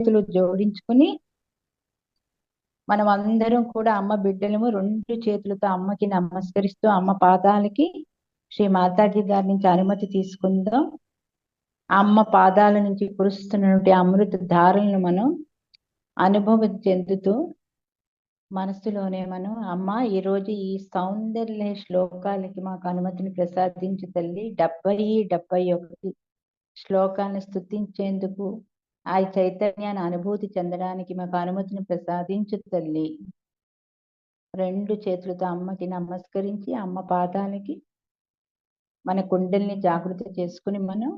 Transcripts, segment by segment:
చేతులు జోడించుకుని మనం అందరం కూడా అమ్మ బిడ్డలము 2 చేతులతో అమ్మకి నమస్కరిస్తూ అమ్మ పాదాలకి శ్రీ మాతాజీ గారి నుంచి అనుమతి తీసుకుందాం. అమ్మ పాదాల నుంచి కురుస్తున్నటువంటి అమృత ధారలను మనం అనుభవం చెందుతూ మనసులోనే మనం అమ్మ ఈరోజు ఈ సౌందర్య శ్లోకాలకి మాకు అనుమతిని ప్రసాదించు తల్లి. 70-71 శ్లోకాలను స్తుతించేందుకు ఆ చైతన్యాన్ని అనుభూతి చెందడానికి మాకు అనుమతిని ప్రసాదించు తల్లి. 2 చేతులతో అమ్మకి నమస్కరించి అమ్మ పాదాలకి మన కుండల్ని జాగృతి చేసుకుని మనం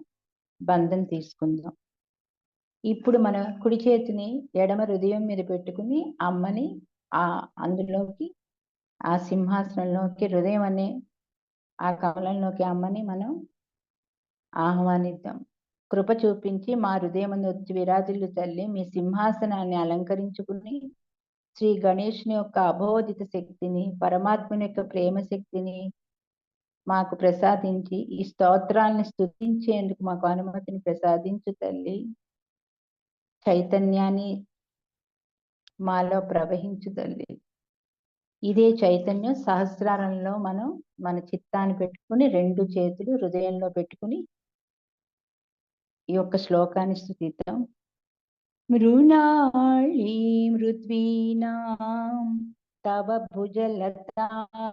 బంధం తీసుకుందాం. ఇప్పుడు మన కుడి చేతిని ఎడమ హృదయం మీద పెట్టుకుని అమ్మని అందులోకి ఆ సింహాసనంలోకి హృదయం అనే ఆ కమలంలోకి అమ్మని మనం ఆహ్వానిద్దాం. కృప చూపించి మా హృదయం వచ్చి విరాజిల్లు తల్లి, మీ సింహాసనాన్ని అలంకరించుకుని శ్రీ గణేషుని యొక్క అబోధిత శక్తిని, పరమాత్ముని యొక్క ప్రేమ శక్తిని మాకు ప్రసాదించి ఈ స్తోత్రాలను స్తుతించేందుకు మాకు అనుమతిని ప్రసాదించు తల్లి. చైతన్యాన్ని మాలో ప్రవహించు తల్లి. ఇదే చైతన్యం సహస్రారంలో మనం మన చిత్తాన్ని పెట్టుకుని 2 చేతులు హృదయంలో పెట్టుకుని ఈ యొక్క శ్లోకాన్ని స్తుతిద్దాం. మృణాళీ మృద్వీనాం తవ భుజలతానాం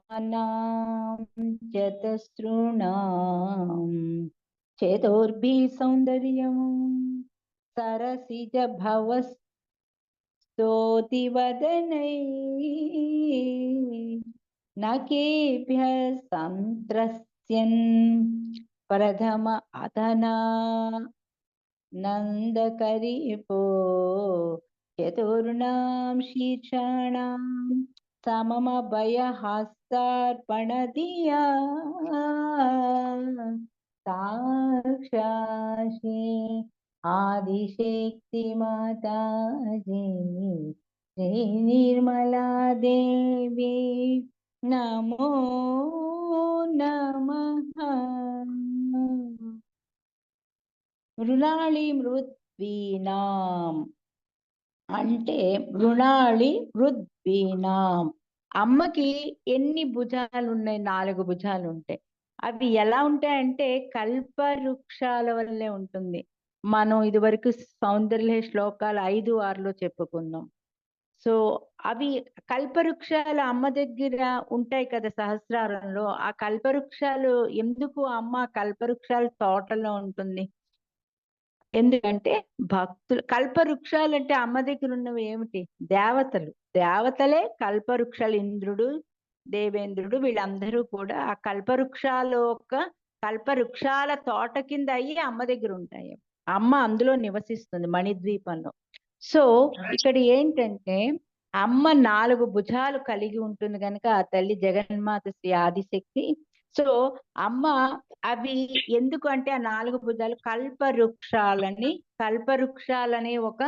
చతస్రుణాం చేతోర్భి సౌందర్యం సరసిజ భవస్తోతి వదనై నకేభ్య సంత్రస్యన్ ప్రథమ అధనా నందకరిపో చతుర్ణాం శీర్షాణాం సమమభయహస్తార్పణధియా సాక్షాశి ఆదిశక్తి మాతాజీ శ్రీ నిర్మలా దేవి నమో నమః. మృణాళి మృద్వీనాం అంటే మృణాళి మృద్వీనాం అమ్మకి ఎన్ని భుజాలు ఉన్నాయి? 4 భుజాలు ఉంటాయి. అవి ఎలా ఉంటాయంటే కల్పవృక్షాల వల్లే ఉంటుంది. మనం ఇదివరకు సౌందర్య శ్లోకాలు 5-6లో చెప్పుకుందాం. సో అవి కల్పవృక్షాలు అమ్మ దగ్గర ఉంటాయి కదా సహస్రారంలో. ఆ కల్పవృక్షాలు ఎందుకు అమ్మ కల్పవృక్షాల తోటలో ఉంటుంది? ఎందుకంటే భక్తులు కల్పవృక్షాలు అంటే అమ్మ దగ్గర ఉన్నవి ఏమిటి? దేవతలే కల్పవృక్షాలు. ఇంద్రుడు, దేవేంద్రుడు వీళ్ళందరూ కూడా ఆ కల్పవృక్షాల తోట కింద అయ్యి అమ్మ దగ్గర ఉంటాయి. అమ్మ అందులో నివసిస్తుంది మణిద్వీపంలో. సో ఇక్కడ ఏంటంటే అమ్మ 4 భుజాలు కలిగి ఉంటుంది కనుక ఆ తల్లి జగన్మాత శ్రీ ఆదిశక్తి. సో అమ్మ అవి ఎందుకు అంటే ఆ 4 భుజాలు కల్పవృక్షాలనే ఒక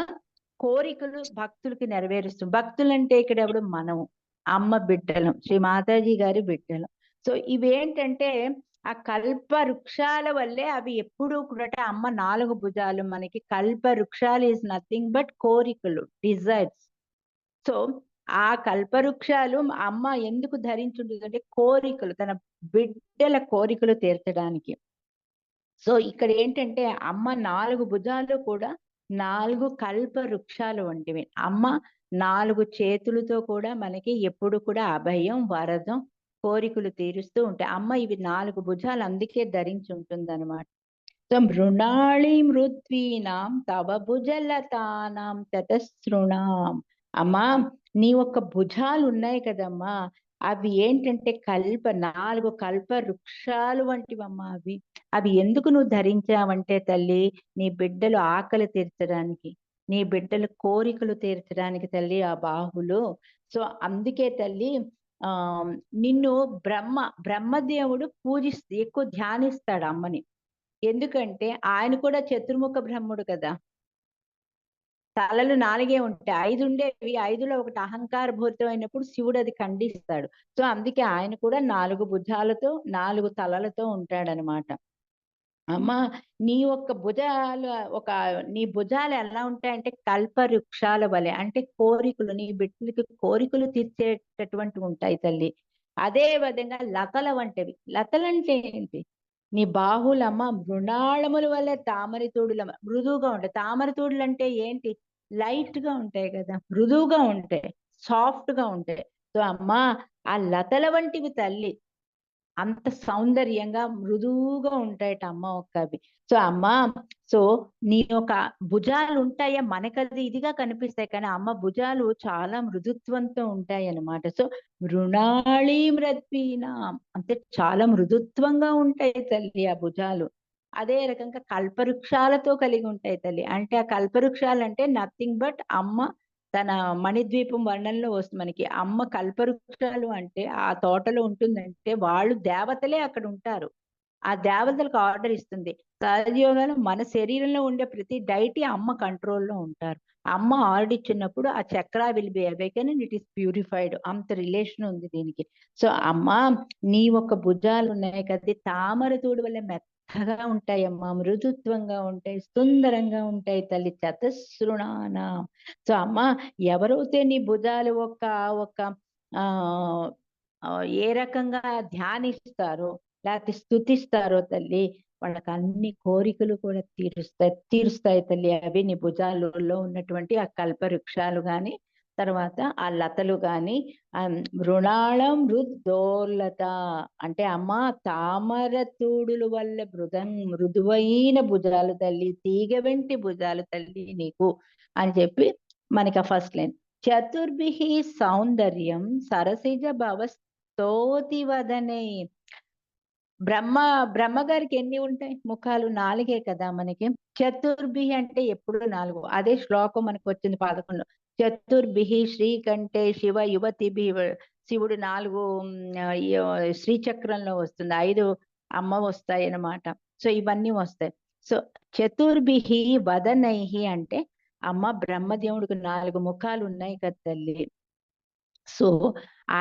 కోరికలు భక్తులకి నెరవేరుస్తుంది. భక్తులు అంటే ఇక్కడ ఎవడు? మనము అమ్మ బిడ్డలం, శ్రీ మాతాజీ గారి బిడ్డలం. సో ఇవేంటంటే ఆ కల్పవృక్షాల వల్లే అవి ఎప్పుడూ కూడా అమ్మ 4 భుజాలు మనకి. కల్పవృక్షాలు ఈజ్ నథింగ్ బట్ కోరికలు, డిజైర్స్. సో ఆ కల్పవృక్షాలు అమ్మ ఎందుకు ధరించుంటుంది అంటే కోరికలు, తన బిడ్డల కోరికలు తీర్చడానికి. సో ఇక్కడ ఏంటంటే అమ్మ 4 భుజాలు కూడా 4 కల్పవృక్షాలు వంటివి. అమ్మ 4 చేతులతో కూడా మనకి ఎప్పుడు కూడా అభయం, వరదం, కోరికలు తీరుస్తూ ఉంటాయి. అమ్మ ఇవి 4 భుజాలు అందుకే ధరించి ఉంటుంది అనమాట. సో మృణాళి మృద్వీనాం తవ భుజలతానాం తతస్రుణాం. అమ్మా నీ యొక్క భుజాలు ఉన్నాయి కదమ్మా, అవి ఏంటంటే 4 కల్ప వృక్షాలు వంటివమ్మా. అవి ఎందుకు నువ్వు ధరించావంటే తల్లి, నీ బిడ్డలు ఆకలి తీర్చడానికి, నీ బిడ్డల కోరికలు తీర్చడానికి తల్లి ఆ బాహులు. సో అందుకే తల్లి నిన్ను బ్రహ్మదేవుడు పూజిస్తూ ఎక్కువ ధ్యానిస్తాడు అమ్మని. ఎందుకంటే ఆయన కూడా చతుర్ముఖ బ్రహ్ముడు కదా. తలలు 4 ఉంటాయి, 5 ఉండేవి. 5లో ఒకటి అహంకార భూతమైనప్పుడు శివుడు అది ఖండిస్తాడు. సో అందుకే ఆయన కూడా 4 భుజాలతో 4 తలలతో ఉంటాడనమాట. అమ్మా నీ యొక్క భుజాలు నీ భుజాలు ఎలా ఉంటాయంటే కల్పవృక్షాల వలె. అంటే కోరికలు, నీ బిడ్డలకి కోరికలు తీర్చేటటువంటివి ఉంటాయి తల్లి. అదే విధంగా లతల వంటివి. లతలంటే ఏంటి? నీ బాహులమ్మ మృణాళముల వల్లే తామర తూడుల మృదువుగా ఉంటాయి. తామర తూడులు అంటే ఏంటి? లైట్ గా ఉంటాయి కదా, మృదువుగా ఉంటాయి, సాఫ్ట్ గా ఉంటాయి. సో అమ్మా ఆ లతల వంటివి తల్లి. అంత సౌందర్యంగా మృదువుగా ఉంటాయట అమ్మ ఒక్కవి. సో అమ్మ, సో నీ యొక్క భుజాలు ఉంటాయా మనకది ఇదిగా కనిపిస్తాయి, కానీ అమ్మ భుజాలు చాలా మృదుత్వంతో ఉంటాయి అన్నమాట. సో మృణాళి మృద్వీన అంటే చాలా మృదుత్వంగా ఉంటాయి తల్లి ఆ భుజాలు. అదే రకంగా కల్పవృక్షాలతో కలిగి ఉంటాయి తల్లి. అంటే ఆ కల్పవృక్షాలు అంటే నథింగ్ బట్ అమ్మ తన మణిద్వీపం వర్ణంలో వస్తుంది మనకి. అమ్మ కల్పవృక్షాలు అంటే ఆ తోటలో ఉంటుందంటే వాళ్ళు దేవతలే అక్కడ ఉంటారు. ఆ దేవతలకు ఆర్డర్ ఇస్తుంది. సహజీవనంలో మన శరీరంలో ఉండే ప్రతి డైటీ అమ్మ కంట్రోల్లో ఉంటారు. అమ్మ ఆర్డర్ ఇచ్చినప్పుడు ఆ చక్ర will be awaken and it is purified. అంత రిలేషన్ ఉంది దీనికి. సో అమ్మ నీ యొక్క భుజాలు ఉన్నాయి కదా, తామర తూడు వల్ల మెత్తగా ఉంటాయమ్మా, మృదుత్వంగా ఉంటాయి, సుందరంగా ఉంటాయి తల్లి. చతశృణాన. సో అమ్మ ఎవరైతే నీ భుజాలు ఒక ఆ ఏ రకంగా ధ్యానిస్తారో లేకపోతే స్తుతిస్తారో తల్లి, వాళ్ళకి అన్ని కోరికలు కూడా తీరుస్తాయి తల్లి. అవి నీ భుజాలలో ఉన్నటువంటి ఆ కల్పవృక్షాలు గాని, తర్వాత ఆ లతలు గాని, మృణాళం మృద్దోర్లత అంటే అమ్మ తామర తూడుల వల్ల మృదువైన భుజాలు తల్లి, తీగ వెంటి భుజాలు తల్లి నీకు అని చెప్పి మనకి ఆ ఫస్ట్ లైన్. చతుర్భిః సౌందర్యం సరసిజ భవస్తోతి వదనే. బ్రహ్మ బ్రహ్మగారికి ఎన్ని ఉంటాయి ముఖాలు? నాలుగే కదా మనకి. చతుర్భి అంటే ఎప్పుడు నాలుగు. అదే శ్లోకం మనకు వచ్చింది 11. చతుర్భి శ్రీకంఠే శివ యువతిభి. శివుడు నాలుగు శ్రీచక్రంలో వస్తుంది, 5 అమ్మ వస్తాయి అన్నమాట. సో ఇవన్నీ వస్తాయి. సో చతుర్భి వదనైహి అంటే అమ్మ బ్రహ్మదేవుడికి 4 ముఖాలు ఉన్నాయి కదా తల్లి. సో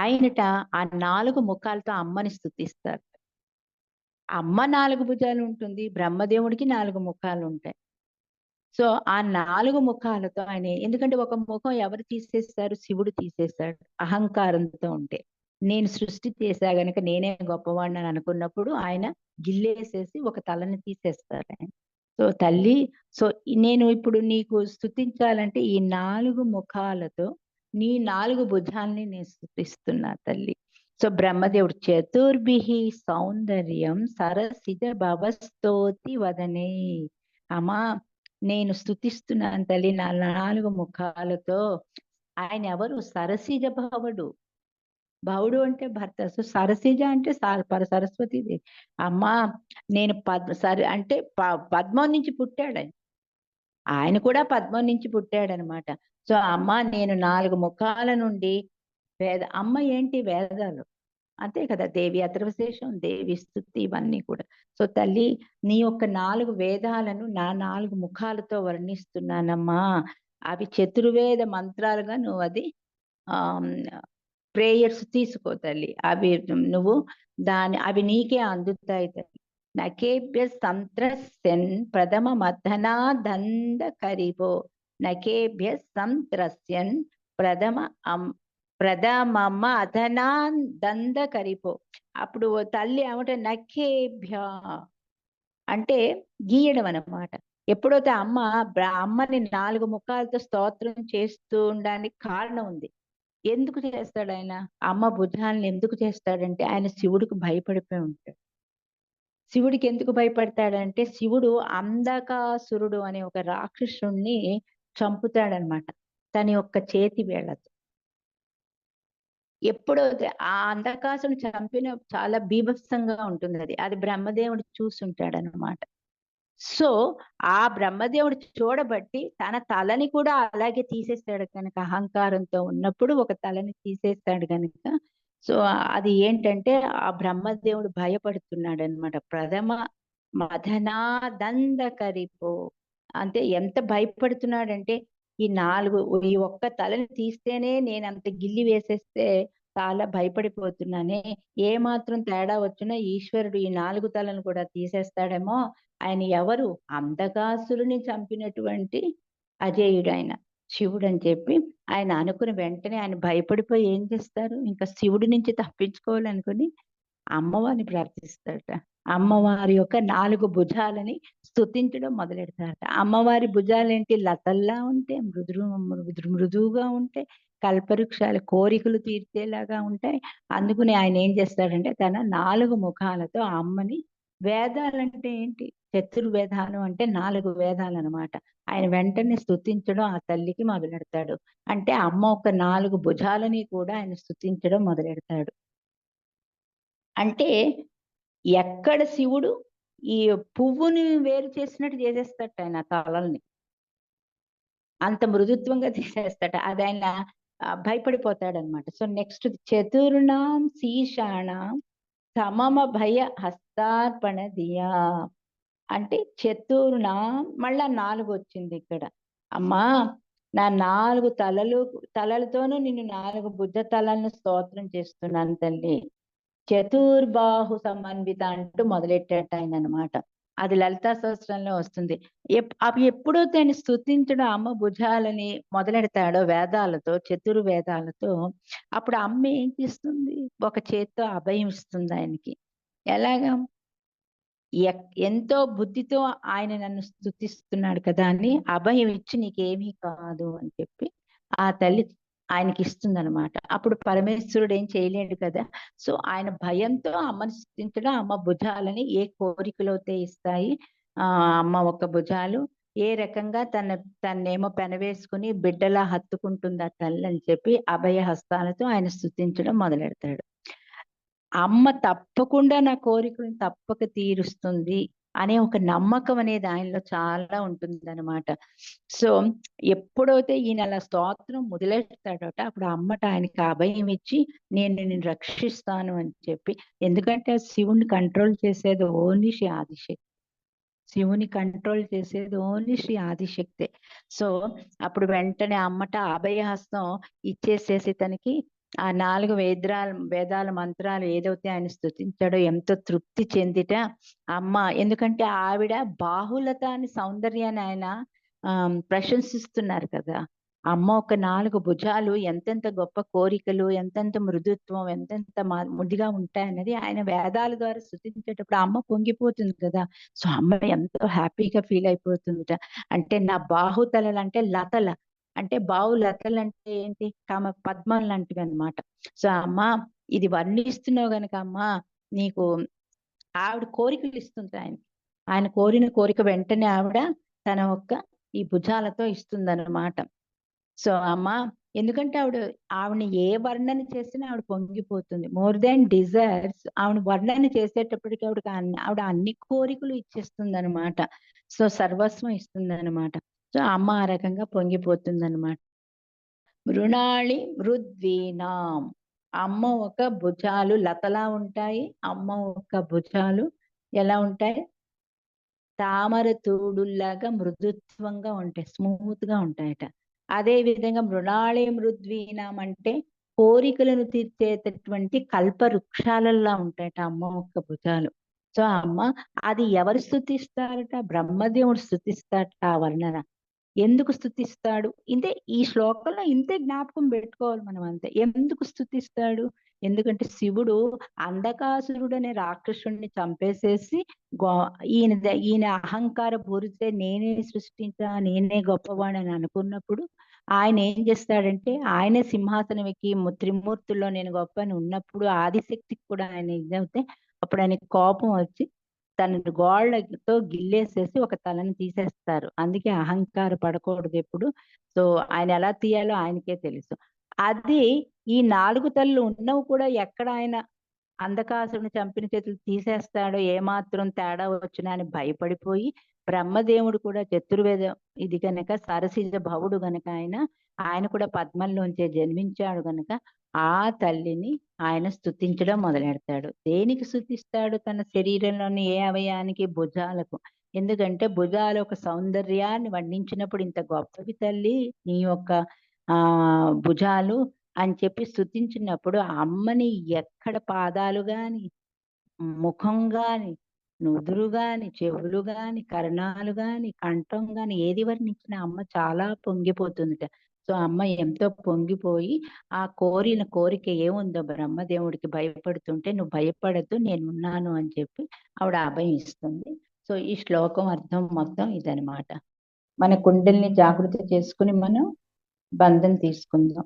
ఆయనట ఆ 4 ముఖాలతో అమ్మని స్తుతిస్తారు. అమ్మ 4 భుజాలు ఉంటుంది, బ్రహ్మదేవుడికి 4 ముఖాలు ఉంటాయి. సో ఆ 4 ముఖాలతో ఆయన, ఎందుకంటే ఒక ముఖం ఎవరు తీసేస్తారు? శివుడు తీసేశాడు అహంకారంతో ఉంటే. నేను సృష్టి చేశా గనక నేనే గొప్పవాడిని అని అనుకున్నప్పుడు ఆయన గిల్లేసేసి ఒక తలని తీసేస్తారు ఆయన. సో తల్లి, సో నేను ఇప్పుడు నీకు స్తుతించాలంటే ఈ 4 ముఖాలతో నీ 4 భుజాల్ని నేను స్తుతిస్తున్నా తల్లి. సో బ్రహ్మదేవుడు చతుర్భిః సౌందర్యం సరసిజ భవస్తోతి వదనే. అమ్మా నేను స్తుతిస్తున్నాను తల్లి నా 4 ముఖాలతో. ఆయన ఎవరు? సరసిజ భవుడు. భవుడు అంటే భర్త. సో సరసిజ అంటే సరస్వతిది. అమ్మా నేను అంటే పద్మం నుంచి పుట్టాడు ఆయన. ఆయన కూడా పద్మం నుంచి పుట్టాడనమాట. సో అమ్మ నేను 4 ముఖాల నుండి అమ్మ ఏంటి? వేదాలు అంతే కదా, దేవి అథర్వశేషం, దేవి స్తుతి, ఇవన్నీ కూడా. సో తల్లి నీ యొక్క 4 వేదాలను నా 4 ముఖాలతో వర్ణిస్తున్నానమ్మా. అవి చతుర్వేద మంత్రాలుగా నువ్వు అది ఆ ప్రేయర్స్ తీసుకో తల్లి. అవి నువ్వు అవి నీకే అందుతాయి తల్లి. నకేభ్య సంత్రస్యన్ ప్రథమ మథనా దంద కరిపో. నకేభ్య సంత్రస్యన్ ప్రథమ ప్రథమమ్మ అధనాన్ దంద కరిపో. అప్పుడు తల్లి ఏమంటే నఖేభ్య అంటే గీయడం అన్నమాట. ఎప్పుడైతే అమ్మని 4 ముఖాలతో స్తోత్రం చేస్తూ ఉండడానికి కారణం ఉంది. ఎందుకు చేస్తాడు ఆయన? అమ్మ భుజాలను ఎందుకు చేస్తాడంటే ఆయన శివుడికి భయపడిపోయి ఉంటాడు. శివుడికి ఎందుకు భయపడతాడంటే శివుడు అంధకాసురుడు అనే ఒక రాక్షసుణ్ణి చంపుతాడనమాట తన యొక్క చేతి వేళ్లతో. ఎప్పుడైతే ఆ అంధకాసుని చంపిన చాలా బీభత్సంగా ఉంటుంది అది. అది బ్రహ్మదేవుడు చూసుంటాడనమాట. సో ఆ బ్రహ్మదేవుడు చూడబట్టి తన తలని కూడా అలాగే తీసేస్తాడు కనుక, అహంకారంతో ఉన్నప్పుడు ఒక తలని తీసేస్తాడు కనుక. సో అది ఏంటంటే ఆ బ్రహ్మదేవుడు భయపడుతున్నాడు అనమాట. ప్రథమ మదనాదందకరిపో అంటే ఎంత భయపడుతున్నాడంటే ఈ ఒక్క తలని తీస్తేనే నేను అంత గిల్లి వేసేస్తే చాలా భయపడిపోతున్నానే. ఏ మాత్రం తేడా వచ్చినా ఈశ్వరుడు ఈ 4 తలను కూడా తీసేస్తాడేమో ఆయన ఎవరు? అంధకాసురుని చంపినటువంటి అజేయుడు ఆయన, శివుడు అని చెప్పి ఆయన అనుకుని వెంటనే ఆయన భయపడిపోయి ఏం చేస్తారు, ఇంకా శివుడి నుంచి తప్పించుకోవాలనుకుని అమ్మవారిని ప్రార్థిస్తాడట. అమ్మవారి యొక్క 4 భుజాలని స్తుతించడం మొదలెడతారట. అమ్మవారి భుజాలేంటి? లతల్లా ఉంటాయి, మృదువుగా ఉంటాయి, కల్పవృక్షాల కోరికలు తీర్చేలాగా ఉంటాయి. అందుకని ఆయన ఏం చేస్తాడంటే తన 4 ముఖాలతో ఆ అమ్మని, వేదాలంటే ఏంటి? చతుర్వేదాలు అంటే 4 వేదాలు అనమాట. ఆయన వెంటనే స్తుతించడం ఆ తల్లికి మొదలెడతాడు. అంటే అమ్మ ఒక 4 భుజాలని కూడా ఆయన స్తుతించడం మొదలెడతాడు. అంటే ఎక్కడ శివుడు ఈ పువ్వుని వేరు చేసినట్టు చేసేస్తాట ఆయన తలల్ని. అంత మృదుత్వంగా తీసేస్తాట. అది ఆయన భయపడిపోతాడనమాట. సో నెక్స్ట్ చతుర్ణాం శీషాణం సమమ భయ హస్తార్పణ దియా. అంటే చతుర్ణాం మళ్ళా 4 వచ్చింది ఇక్కడ. అమ్మా నా 4 తలలతోనూ నిన్ను 4 భుజ తలలను స్తోత్రం చేస్తున్నాను తల్లి. చతుర్బాహు సమన్విత అంటూ మొదలెట్టాట ఆయన అనమాట. అది లలితా సహస్రంలో వస్తుంది. అవి ఎప్పుడైతే ఆయన స్తుతించడం అమ్మ భుజాలని మొదలెడతాడో వేదాలతో, చతుర్వేదాలతో, అప్పుడు అమ్మ ఏం చేస్తుంది? ఒక చేత్తో అభయం ఇస్తుంది ఆయనకి. ఎలాగా? ఎంతో బుద్ధితో ఆయన నన్ను స్తుతిస్తున్నాడు కదా అని అభయం ఇచ్చి నీకేమీ కాదు అని చెప్పి ఆ తల్లి ఆయనకి ఇస్తుందన్నమాట. అప్పుడు పరమేశ్వరుడు ఏం చేయలేడు కదా. సో ఆయన భయంతో అమ్మని స్తుతించడం, అమ్మ భుజాలని ఏ కోరికలైతే ఇస్తాయి అమ్మ ఒక భుజాలు ఏ రకంగా తన్నేమో పెనవేసుకుని బిడ్డలా హత్తుకుంటుంది ఆ తల్లి అని చెప్పి అభయ హస్తాలతో ఆయన స్తుతించడం మొదలెడతాడు. అమ్మ తప్పకుండా నా కోరికలను తప్పక తీరుస్తుంది అనే ఒక నమ్మకం అనేది ఆయనలో చాలా ఉంటుందన్నమాట. సో ఎప్పుడైతే ఈయన అలా స్తోత్రం మొదలెడతాడట అప్పుడు అమ్మట ఆయనకి అభయం ఇచ్చి నేను నిన్ను రక్షిస్తాను అని చెప్పి. ఎందుకంటే శివుణ్ణి కంట్రోల్ చేసేది ఓన్లీ శ్రీ ఆదిశక్తి. శివుని కంట్రోల్ చేసేది ఓన్లీ శ్రీ ఆదిశక్తే. సో అప్పుడు వెంటనే అమ్మట అభయహస్తం ఇచ్చేసేసి తనకి ఆ 4 వేదాల మంత్రాలు ఏదైతే ఆయన స్తుతించాడో ఎంతో తృప్తి చెందిట అమ్మ. ఎందుకంటే ఆవిడ బాహులత అని సౌందర్యాన్ని ఆయన ప్రశంసిస్తున్నారు కదా. అమ్మ ఒక 4 భుజాలు ఎంతెంత గొప్ప కోరికలు, ఎంతెంత మృదుత్వం, ఎంతెంత ముడిగా ఉంటాయన్నది ఆయన వేదాల ద్వారా స్తుతించేటప్పుడు అమ్మ పొంగిపోతుంది కదా. సో అమ్మ ఎంతో హ్యాపీగా ఫీల్ అయిపోతుందిట. అంటే నా బాహుతలలు అంటే లతల, అంటే బావు లతలు అంటే ఏంటి? పద్మం లాంటివి అనమాట. సో అమ్మ ఇది వర్ణిస్తున్నావు గనక అమ్మ నీకు ఆవిడ కోరికలు ఇస్తుంది ఆయన కోరిన కోరిక వెంటనే ఆవిడ తన ఒక్క ఈ భుజాలతో ఇస్తుందన్నమాట. సో అమ్మ ఎందుకంటే ఆవిడని ఏ వర్ణన చేసినా ఆవిడ పొంగిపోతుంది. మోర్ దాన్ డిజైర్స్ ఆవిడ వర్ణన చేసేటప్పటికి ఆవిడ అన్ని కోరికలు ఇచ్చేస్తుంది అనమాట. సో సర్వస్వం ఇస్తుంది అనమాట. సో అమ్మ ఆ రకంగా పొంగిపోతుంది అనమాట. మృణాళి మృద్వీనాం. అమ్మ ఒక భుజాలు లతలా ఉంటాయి. అమ్మ ఒక భుజాలు ఎలా ఉంటాయి? తామర తూడుల్లాగా మృదుత్వంగా ఉంటాయి, స్మూత్ గా ఉంటాయట. అదే విధంగా మృణాళి మృద్వీనాం అంటే కోరికలను తీర్చేటటువంటి కల్ప వృక్షాలలా ఉంటాయట అమ్మ యొక్క భుజాలు. సో అమ్మ అది ఎవరు స్తుతిస్తారట? బ్రహ్మదేవుడు స్తుతిస్తారట ఆ వర్ణన. ఎందుకు స్తుతిస్తాడు? ఇంతే ఈ శ్లోకంలో ఇంతే జ్ఞాపకం పెట్టుకోవాలి మనం అంతే. ఎందుకు స్తుతిస్తాడు? ఎందుకంటే శివుడు అంధకాసురుడు అనే రాక్షసుడిని చంపేసేసి ఈయన అహంకార పూరితే నేనే సృష్టించా, నేనే గొప్పవాడని అనుకున్నప్పుడు ఆయన ఏం చేస్తాడంటే ఆయనే సింహాసనం ఎక్కి త్రిమూర్తుల్లో నేను గొప్ప అని ఉన్నప్పుడు ఆదిశక్తికి కూడా ఆయన ఇదవుతే అప్పుడు ఆయనకి కోపం వచ్చి తన గోళ్ళతో గిల్లేసేసి ఒక తలని తీసేస్తారు. అందుకే అహంకార పడకూడదు ఎప్పుడు. సో ఆయన ఎలా తీయాలో ఆయనకే తెలుసు. అది ఈ 4 తలలు ఉన్నవి కూడా ఎక్కడ ఆయన అంధకాసురుని చంపిన చేతులు తీసేస్తాడో ఏమాత్రం తేడా వచ్చినా అని భయపడిపోయి బ్రహ్మదేవుడు కూడా చతుర్వేదం ఇది గనక సరసిజ భవుడు గనక ఆయన కూడా పద్మంలోంచే జన్మించాడు గనక ఆ తల్లిని ఆయన స్తుతించడం మొదలెడతాడు. దేనికి స్తుతిస్తాడు? తన శరీరంలోని ఏ అవయానికి? భుజాలకు. ఎందుకంటే భుజాలు ఒక సౌందర్యాన్ని వర్ణించినప్పుడు ఇంత గొప్పవి తల్లి నీ యొక్క భుజాలు అని చెప్పి స్తుతించినప్పుడు అమ్మని ఎక్కడ పాదాలు గాని ముఖం గాని నుదురు గాని, చెవులు గాని, కర్ణాలు గాని, కంఠం గాని ఏది వర్ణించినా అమ్మ చాలా పొంగిపోతుందిట. సో అమ్మ ఎంతో పొంగిపోయి ఆ కోరిన కోరిక ఏముందో బ్రహ్మదేవుడికి భయపడుతుంటే, నువ్వు భయపడద్దు నేనున్నాను అని చెప్పి ఆవిడ అభయం ఇస్తుంది. సో ఈ శ్లోకం అర్థం మొత్తం ఇదనమాట. మన కుండల్ని జాగృతి చేసుకుని మనం బంధం తీసుకుందాం.